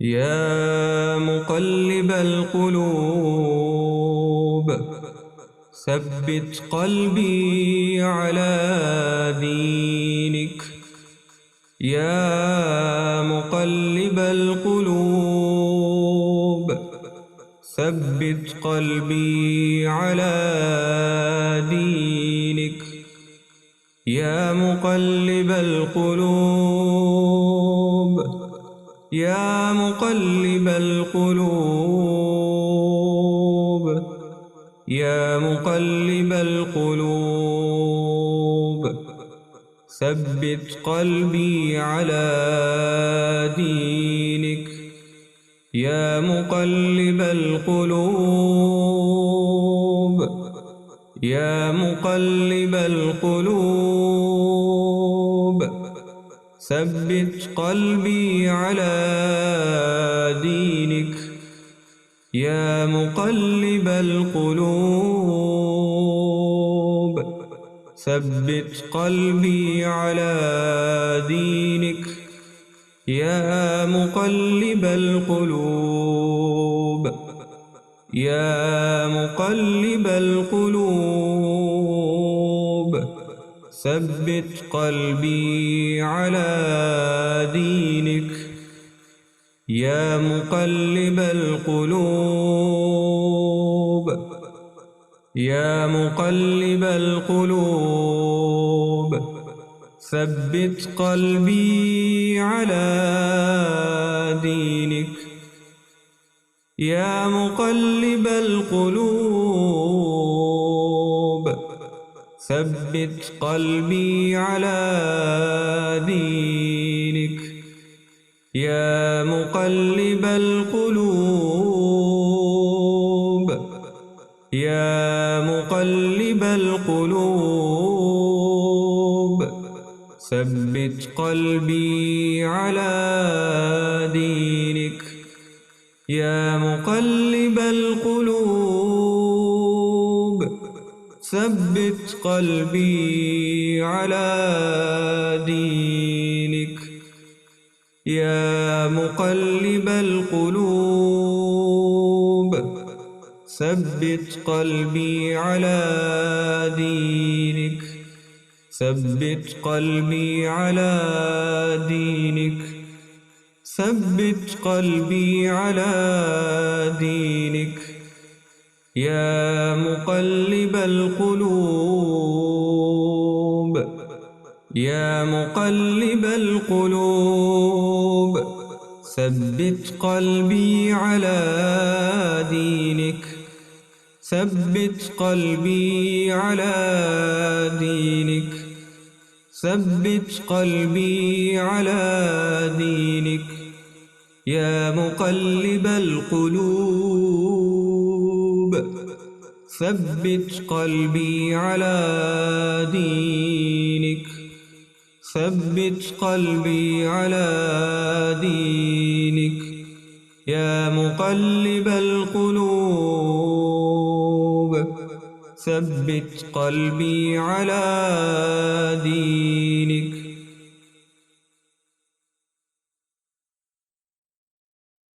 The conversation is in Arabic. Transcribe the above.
يا مقلب القلوب ثبت قلبي على دينك. يا مقلب القلوب ثبت قلبي على دينك. يا مقلب القلوب يا مقلب القلوب يا مقلب القلوب ثبت قلبي على دينك. يا مقلب القلوب يا مقلب القلوب ثبت قلبي على دينك. يا مقلب القلوب ثبت قلبي على دينك. يا مقلب القلوب يا مقلب القلوب ثبت قلبي على دينك. يا مقلب القلوب يا مقلب القلوب ثبت قلبي على دينك. يا مقلب القلوب ثبت قلبي على دينك. يا مقلب القلوب يا مقلب القلوب ثبت قلبي على دينك. يا مقلب القلوب ثبت قلبي على دينك. يا مقلب القلوب ثبت قلبي على دينك. ثبت قلبي على دينك. ثبت قلبي على دينك. يا مقلب القلوب يا مقلب القلوب ثبت قلبي على دينك. ثبت قلبي على دينك. ثبت قلبي على دينك. يا مقلب القلوب ثبت قلبي على دينك. ثبت قلبي على دينك. يا مقلب القلوب ثبت قلبي على دينك.